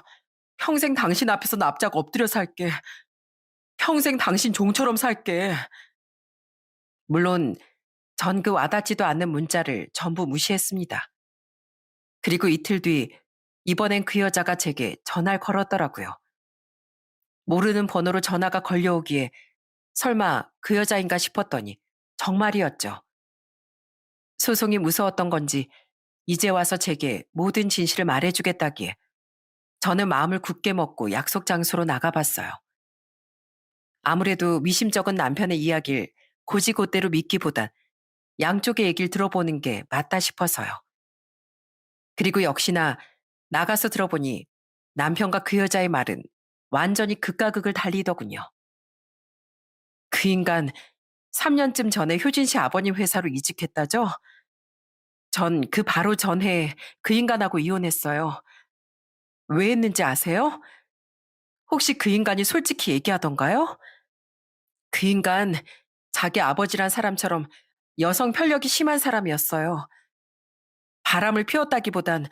평생 당신 앞에서 납작 엎드려 살게. 평생 당신 종처럼 살게. 물론 전 그 와닿지도 않는 문자를 전부 무시했습니다. 그리고 이틀 뒤 이번엔 그 여자가 제게 전화를 걸었더라고요. 모르는 번호로 전화가 걸려오기에 설마 그 여자인가 싶었더니 정말이었죠. 소송이 무서웠던 건지 이제 와서 제게 모든 진실을 말해주겠다기에 저는 마음을 굳게 먹고 약속 장소로 나가봤어요. 아무래도 미심쩍은 남편의 이야기를 고지고대로 믿기보단 양쪽의 얘기를 들어보는 게 맞다 싶어서요. 그리고 역시나 나가서 들어보니 남편과 그 여자의 말은 완전히 극과 극을 달리더군요. 그 인간 3년쯤 전에 효진 씨 아버님 회사로 이직했다죠? 전 그 바로 전해에 그 인간하고 이혼했어요. 왜 했는지 아세요? 혹시 그 인간이 솔직히 얘기하던가요? 그 인간 자기 아버지란 사람처럼 여성 편력이 심한 사람이었어요. 바람을 피웠다기보단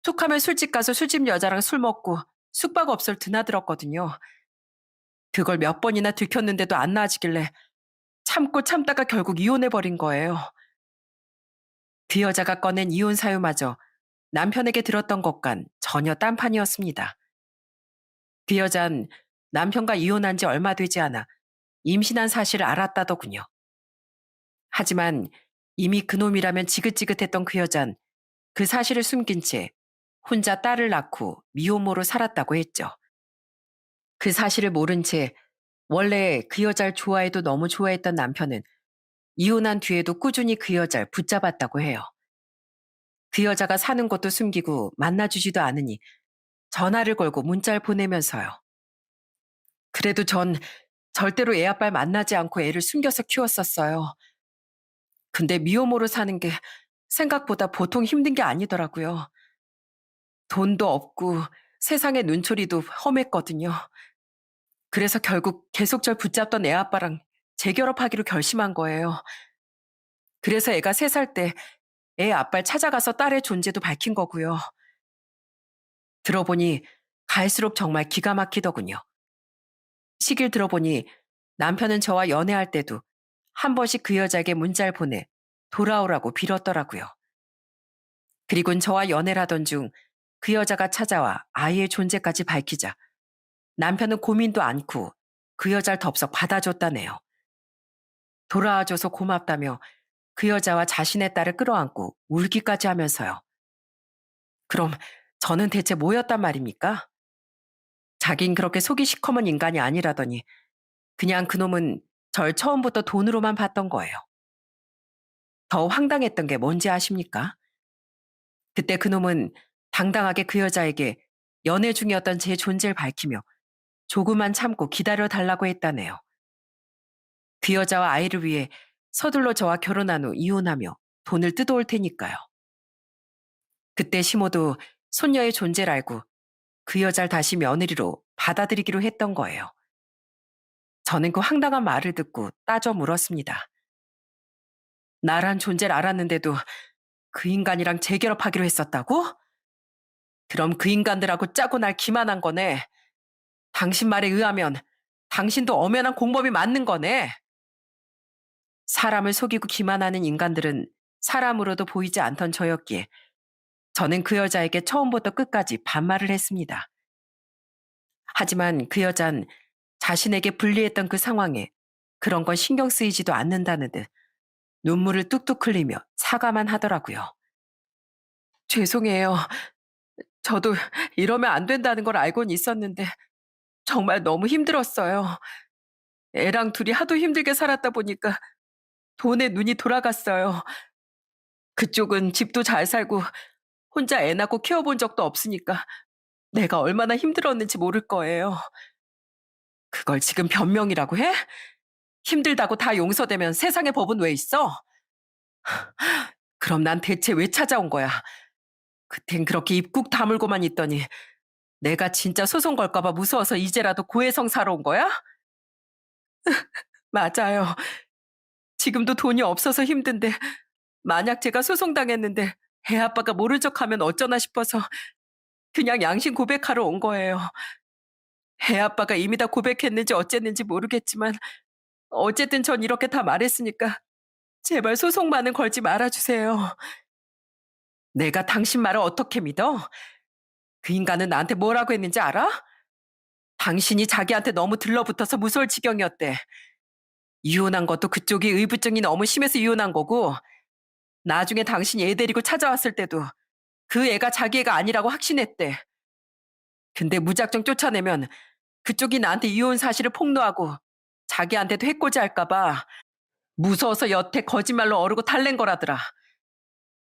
툭하면 술집 가서 술집 여자랑 술 먹고 숙박업소를 드나들었거든요. 그걸 몇 번이나 들켰는데도 안 나아지길래 참고 참다가 결국 이혼해버린 거예요. 그 여자가 꺼낸 이혼 사유마저 남편에게 들었던 것과는 전혀 딴판이었습니다. 그 여잔 남편과 이혼한 지 얼마 되지 않아 임신한 사실을 알았다더군요. 하지만 이미 그놈이라면 지긋지긋했던 그 여잔 그 사실을 숨긴 채 혼자 딸을 낳고 미혼모로 살았다고 했죠. 그 사실을 모른 채 원래 그 여자를 좋아해도 너무 좋아했던 남편은 이혼한 뒤에도 꾸준히 그 여자를 붙잡았다고 해요. 그 여자가 사는 것도 숨기고 만나주지도 않으니 전화를 걸고 문자를 보내면서요. 그래도 전 절대로 애 아빠를 만나지 않고 애를 숨겨서 키웠었어요. 근데 미혼모로 사는 게 생각보다 보통 힘든 게 아니더라고요. 돈도 없고 세상의 눈초리도 험했거든요. 그래서 결국 계속 절 붙잡던 애 아빠랑 재결합하기로 결심한 거예요. 그래서 애가 3살 때 애 아빠를 찾아가서 딸의 존재도 밝힌 거고요. 들어보니 갈수록 정말 기가 막히더군요. 시길 들어보니 남편은 저와 연애할 때도 한 번씩 그 여자에게 문자를 보내 돌아오라고 빌었더라고요. 그리곤 저와 연애를 하던 중 그 여자가 찾아와 아이의 존재까지 밝히자 남편은 고민도 않고 그 여자를 덥석 받아줬다네요. 돌아와줘서 고맙다며 그 여자와 자신의 딸을 끌어안고 울기까지 하면서요. 그럼 저는 대체 뭐였단 말입니까? 자긴 그렇게 속이 시커먼 인간이 아니라더니 그냥 그놈은 절 처음부터 돈으로만 봤던 거예요. 더 황당했던 게 뭔지 아십니까? 그때 그놈은 당당하게 그 여자에게 연애 중이었던 제 존재를 밝히며 조금만 참고 기다려 달라고 했다네요. 그 여자와 아이를 위해 서둘러 저와 결혼한 후 이혼하며 돈을 뜯어올 테니까요. 그때 시모도 손녀의 존재를 알고 그 여자를 다시 며느리로 받아들이기로 했던 거예요. 저는 그 황당한 말을 듣고 따져 물었습니다. 나란 존재를 알았는데도 그 인간이랑 재결합하기로 했었다고? 그럼 그 인간들하고 짜고 날 기만한 거네. 당신 말에 의하면 당신도 엄연한 공범이 맞는 거네. 사람을 속이고 기만하는 인간들은 사람으로도 보이지 않던 저였기에 저는 그 여자에게 처음부터 끝까지 반말을 했습니다. 하지만 그 여잔 자신에게 불리했던 그 상황에 그런 건 신경 쓰이지도 않는다는 듯 눈물을 뚝뚝 흘리며 사과만 하더라고요. 죄송해요. 저도 이러면 안 된다는 걸 알고는 있었는데 정말 너무 힘들었어요. 애랑 둘이 하도 힘들게 살았다 보니까 돈에 눈이 돌아갔어요. 그쪽은 집도 잘 살고 혼자 애 낳고 키워본 적도 없으니까 내가 얼마나 힘들었는지 모를 거예요. 그걸 지금 변명이라고 해? 힘들다고 다 용서되면 세상에 법은 왜 있어? 그럼 난 대체 왜 찾아온 거야? 그땐 그렇게 입국 다물고만 있더니 내가 진짜 소송 걸까봐 무서워서 이제라도 고해성사러 온 거야? 맞아요. 지금도 돈이 없어서 힘든데 만약 제가 소송당했는데 애 아빠가 모른 척하면 어쩌나 싶어서 그냥 양심 고백하러 온 거예요. 애 아빠가 이미 다 고백했는지 어쨌는지 모르겠지만 어쨌든 전 이렇게 다 말했으니까 제발 소송만은 걸지 말아주세요. 내가 당신 말을 어떻게 믿어? 그 인간은 나한테 뭐라고 했는지 알아? 당신이 자기한테 너무 들러붙어서 무서울 지경이었대. 이혼한 것도 그쪽이 의부증이 너무 심해서 이혼한 거고 나중에 당신이 애 데리고 찾아왔을 때도 그 애가 자기 애가 아니라고 확신했대. 근데 무작정 쫓아내면 그쪽이 나한테 이혼 사실을 폭로하고 자기한테도 해코지 할까봐 무서워서 여태 거짓말로 어르고 달랜 거라더라.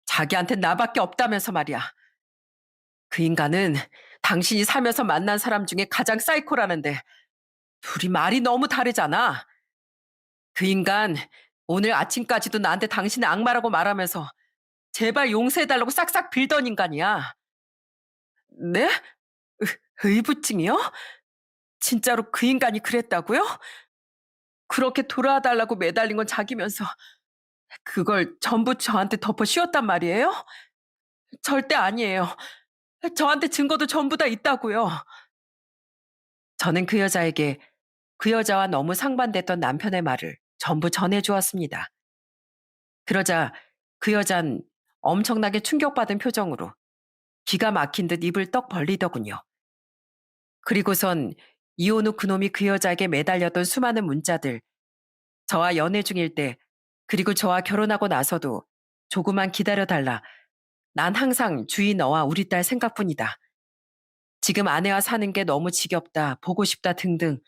자기한테 나밖에 없다면서 말이야. 그 인간은 당신이 살면서 만난 사람 중에 가장 사이코라는데 둘이 말이 너무 다르잖아. 그 인간 오늘 아침까지도 나한테 당신의 악마라고 말하면서 제발 용서해달라고 싹싹 빌던 인간이야. 네? 의부증이요? 진짜로 그 인간이 그랬다고요? 그렇게 돌아와달라고 매달린 건 자기면서 그걸 전부 저한테 덮어 씌웠단 말이에요? 절대 아니에요. 저한테 증거도 전부 다 있다고요. 저는 그 여자에게 그 여자와 너무 상반됐던 남편의 말을 전부 전해주었습니다. 그러자 그 여잔 엄청나게 충격받은 표정으로 기가 막힌 듯 입을 떡 벌리더군요. 그리고선 이혼 후 그놈이 그 여자에게 매달렸던 수많은 문자들, 저와 연애 중일 때, 그리고 저와 결혼하고 나서도 조금만 기다려달라. 난 항상 주위 너와 우리 딸 생각뿐이다. 지금 아내와 사는 게 너무 지겹다, 보고 싶다 등등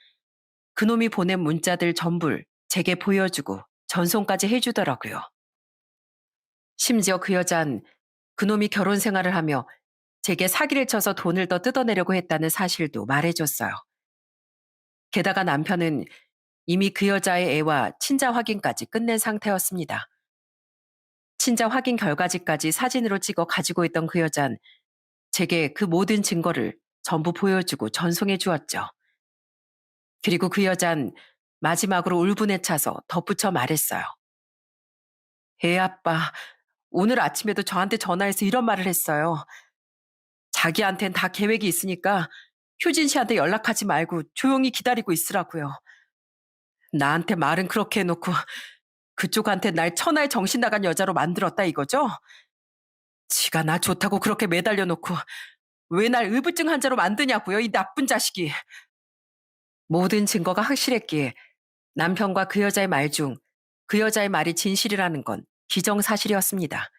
그놈이 보낸 문자들 전부를 제게 보여주고 전송까지 해주더라고요. 심지어 그 여잔 그놈이 결혼 생활을 하며 제게 사기를 쳐서 돈을 더 뜯어내려고 했다는 사실도 말해줬어요. 게다가 남편은 이미 그 여자의 애와 친자 확인까지 끝낸 상태였습니다. 친자 확인 결과지까지 사진으로 찍어 가지고 있던 그 여잔 제게 그 모든 증거를 전부 보여주고 전송해 주었죠. 그리고 그 여잔 마지막으로 울분에 차서 덧붙여 말했어요. 애 아빠, 오늘 아침에도 저한테 전화해서 이런 말을 했어요. 자기한텐 다 계획이 있으니까 효진 씨한테 연락하지 말고 조용히 기다리고 있으라고요. 나한테 말은 그렇게 해놓고 그쪽한테 날 천하의 정신 나간 여자로 만들었다 이거죠? 지가 나 좋다고 그렇게 매달려 놓고 왜 날 의부증 환자로 만드냐고요, 이 나쁜 자식이. 모든 증거가 확실했기에 남편과 그 여자의 말 중 그 여자의 말이 진실이라는 건 기정사실이었습니다.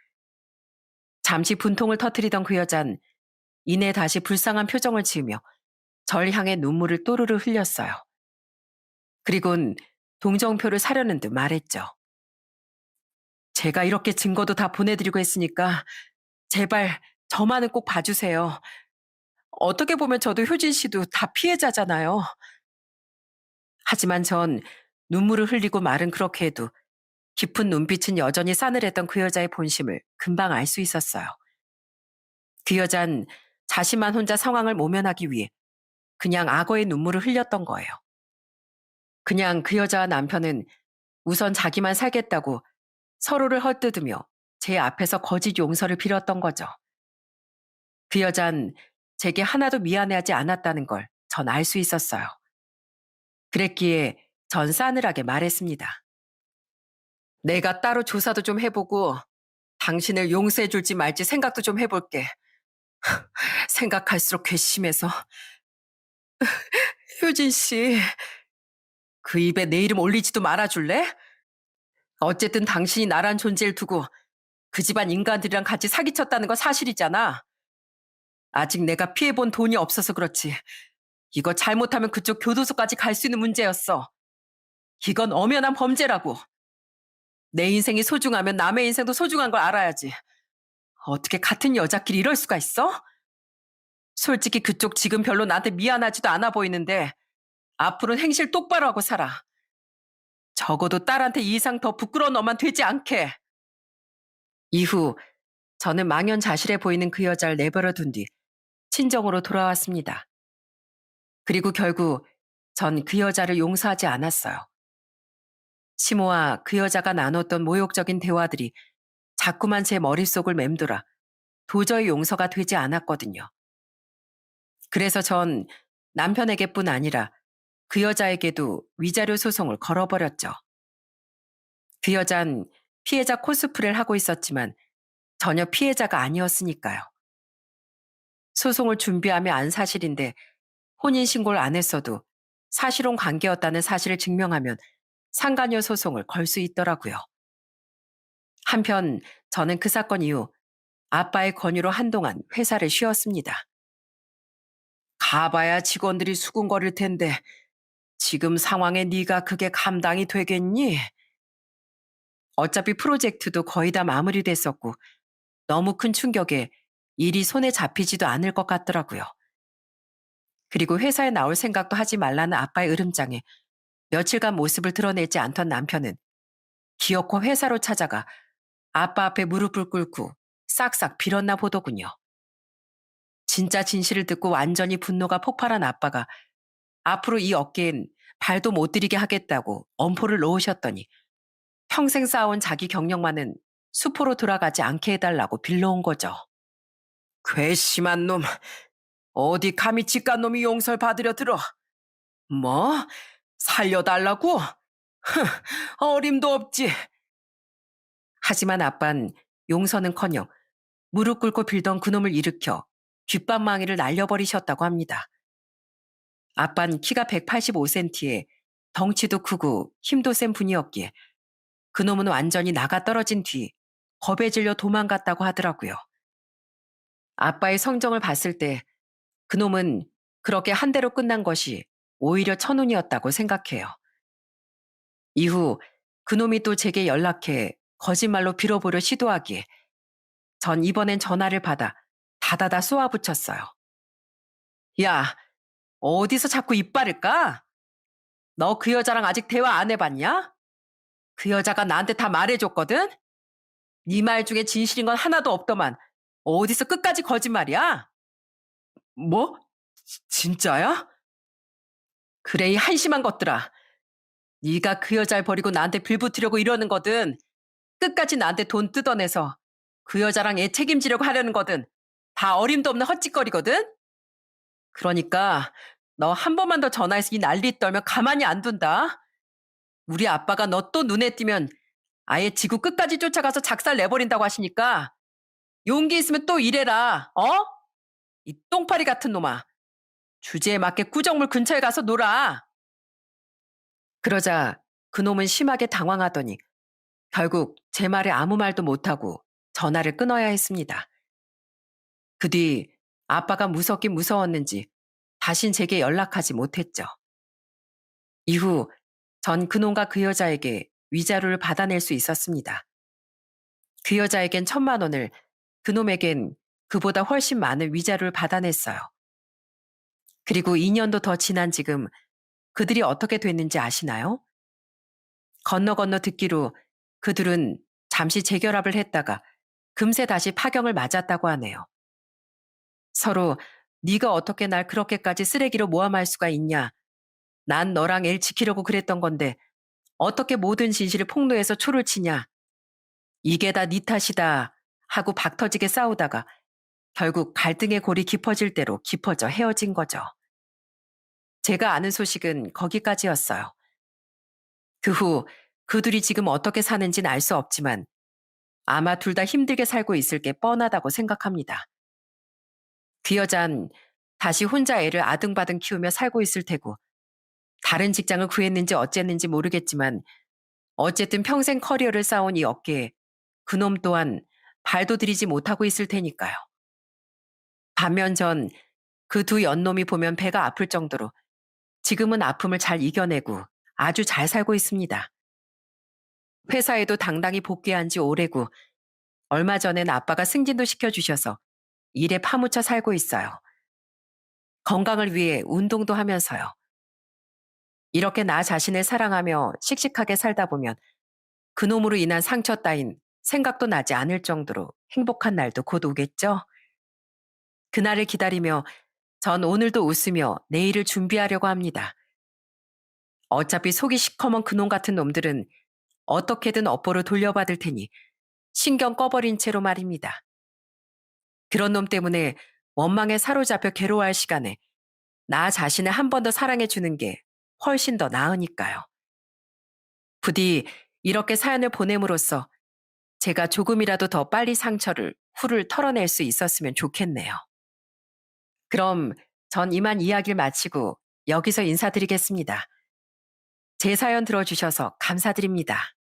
잠시 분통을 터뜨리던 그 여잔 이내 다시 불쌍한 표정을 지으며 절 향해 눈물을 또르르 흘렸어요. 그리곤 동정표를 사려는 듯 말했죠. 제가 이렇게 증거도 다 보내드리고 했으니까 제발 저만은 꼭 봐주세요. 어떻게 보면 저도 효진 씨도 다 피해자잖아요. 하지만 전 눈물을 흘리고 말은 그렇게 해도 깊은 눈빛은 여전히 싸늘했던 그 여자의 본심을 금방 알 수 있었어요. 그 여잔 자신만 혼자 상황을 모면하기 위해 그냥 악어의 눈물을 흘렸던 거예요. 그냥 그 여자와 남편은 우선 자기만 살겠다고 서로를 헐뜯으며 제 앞에서 거짓 용서를 빌었던 거죠. 그 여잔 제게 하나도 미안해하지 않았다는 걸 전 알 수 있었어요. 그랬기에 전 싸늘하게 말했습니다. 내가 따로 조사도 좀 해보고 당신을 용서해 줄지 말지 생각도 좀 해볼게. 생각할수록 괘씸해서. 효진 씨, 그 입에 내 이름 올리지도 말아줄래? 어쨌든 당신이 나란 존재를 두고 그 집안 인간들이랑 같이 사기쳤다는 건 사실이잖아. 아직 내가 피해본 돈이 없어서 그렇지. 이거 잘못하면 그쪽 교도소까지 갈 수 있는 문제였어. 이건 엄연한 범죄라고. 내 인생이 소중하면 남의 인생도 소중한 걸 알아야지. 어떻게 같은 여자끼리 이럴 수가 있어? 솔직히 그쪽 지금 별로 나한테 미안하지도 않아 보이는데 앞으로는 행실 똑바로 하고 살아. 적어도 딸한테 이 이상 더 부끄러운 엄만 되지 않게. 이후 저는 망연자실해 보이는 그 여자를 내버려 둔 뒤 친정으로 돌아왔습니다. 그리고 결국 전 그 여자를 용서하지 않았어요. 시모와 그 여자가 나눴던 모욕적인 대화들이 자꾸만 제 머릿속을 맴돌아 도저히 용서가 되지 않았거든요. 그래서 전 남편에게뿐 아니라 그 여자에게도 위자료 소송을 걸어버렸죠. 그 여잔 피해자 코스프레를 하고 있었지만 전혀 피해자가 아니었으니까요. 소송을 준비하며 안 사실인데 혼인신고를 안 했어도 사실혼 관계였다는 사실을 증명하면 상간녀 소송을 걸 수 있더라고요. 한편 저는 그 사건 이후 아빠의 권유로 한동안 회사를 쉬었습니다. 가봐야 직원들이 수군거릴 텐데 지금 상황에 네가 그게 감당이 되겠니? 어차피 프로젝트도 거의 다 마무리됐었고 너무 큰 충격에 일이 손에 잡히지도 않을 것 같더라고요. 그리고 회사에 나올 생각도 하지 말라는 아빠의 으름장에 며칠간 모습을 드러내지 않던 남편은 기어코 회사로 찾아가 아빠 앞에 무릎을 꿇고 싹싹 빌었나 보더군요. 진짜 진실을 듣고 완전히 분노가 폭발한 아빠가 앞으로 이 업계엔 발도 못 들이게 하겠다고 엄포를 놓으셨더니 평생 쌓아온 자기 경력만은 수포로 돌아가지 않게 해달라고 빌러온 거죠. 괘씸한 놈, 어디 감히 직간 놈이 용서를 받으려 들어. 뭐? 살려달라고? 어림도 없지. 하지만 아빤 용서는커녕 무릎 꿇고 빌던 그놈을 일으켜 귓밥망이를 날려버리셨다고 합니다. 아빤 키가 185cm에 덩치도 크고 힘도 센 분이었기에 그놈은 완전히 나가 떨어진 뒤 겁에 질려 도망갔다고 하더라고요. 아빠의 성정을 봤을 때 그놈은 그렇게 한 대로 끝난 것이 오히려 천운이었다고 생각해요. 이후 그놈이 또 제게 연락해 거짓말로 빌어보려 시도하기에 전 이번엔 전화를 받아 다다다 쏘아붙였어요. 야, 어디서 자꾸 이빨을 까? 너 그 여자랑 아직 대화 안 해봤냐? 그 여자가 나한테 다 말해줬거든? 네 말 중에 진실인 건 하나도 없더만 어디서 끝까지 거짓말이야? 뭐? 진짜야? 그래 이 한심한 것들아. 네가 그 여자를 버리고 나한테 빌붙으려고 이러는 거든 끝까지 나한테 돈 뜯어내서 그 여자랑 애 책임지려고 하려는 거든 다 어림도 없는 헛짓거리거든? 그러니까 너 한 번만 더 전화해서 이 난리 떨면 가만히 안 둔다. 우리 아빠가 너 또 눈에 띄면 아예 지구 끝까지 쫓아가서 작살 내버린다고 하시니까 용기 있으면 또 이래라. 어? 이 똥파리 같은 놈아. 주제에 맞게 구정물 근처에 가서 놀아. 그러자 그놈은 심하게 당황하더니 결국 제 말에 아무 말도 못하고 전화를 끊어야 했습니다. 그 뒤 아빠가 무섭긴 무서웠는지 다신 제게 연락하지 못했죠. 이후 전 그놈과 그 여자에게 위자료를 받아낼 수 있었습니다. 그 여자에겐 1,000만 원을, 그놈에겐 그보다 훨씬 많은 위자료를 받아냈어요. 그리고 2년도 더 지난 지금 그들이 어떻게 됐는지 아시나요? 건너 건너 듣기로 그들은 잠시 재결합을 했다가 금세 다시 파경을 맞았다고 하네요. 서로 네가 어떻게 날 그렇게까지 쓰레기로 모함할 수가 있냐. 난 너랑 애 지키려고 그랬던 건데 어떻게 모든 진실을 폭로해서 초를 치냐. 이게 다 네 탓이다 하고 박터지게 싸우다가 결국 갈등의 골이 깊어질 대로 깊어져 헤어진 거죠. 제가 아는 소식은 거기까지였어요. 그 후 그들이 지금 어떻게 사는지는 알 수 없지만 아마 둘 다 힘들게 살고 있을 게 뻔하다고 생각합니다. 그 여잔 다시 혼자 애를 아등바등 키우며 살고 있을 테고 다른 직장을 구했는지 어쨌는지 모르겠지만 어쨌든 평생 커리어를 쌓아온 이 업계에 그놈 또한 발도 들이지 못하고 있을 테니까요. 반면 전 그 두 연놈이 보면 배가 아플 정도로 지금은 아픔을 잘 이겨내고 아주 잘 살고 있습니다. 회사에도 당당히 복귀한 지 오래고 얼마 전엔 아빠가 승진도 시켜주셔서 일에 파묻혀 살고 있어요. 건강을 위해 운동도 하면서요. 이렇게 나 자신을 사랑하며 씩씩하게 살다 보면 그놈으로 인한 상처 따윈 생각도 나지 않을 정도로 행복한 날도 곧 오겠죠? 그날을 기다리며 전 오늘도 웃으며 내일을 준비하려고 합니다. 어차피 속이 시커먼 그놈 같은 놈들은 어떻게든 업보를 돌려받을 테니 신경 꺼버린 채로 말입니다. 그런 놈 때문에 원망에 사로잡혀 괴로워할 시간에 나 자신을 한 번 더 사랑해 주는 게 훨씬 더 나으니까요. 부디 이렇게 사연을 보냄으로써 제가 조금이라도 더 빨리 상처를 훌을 털어낼 수 있었으면 좋겠네요. 그럼 전 이만 이야기를 마치고 여기서 인사드리겠습니다. 제 사연 들어주셔서 감사드립니다.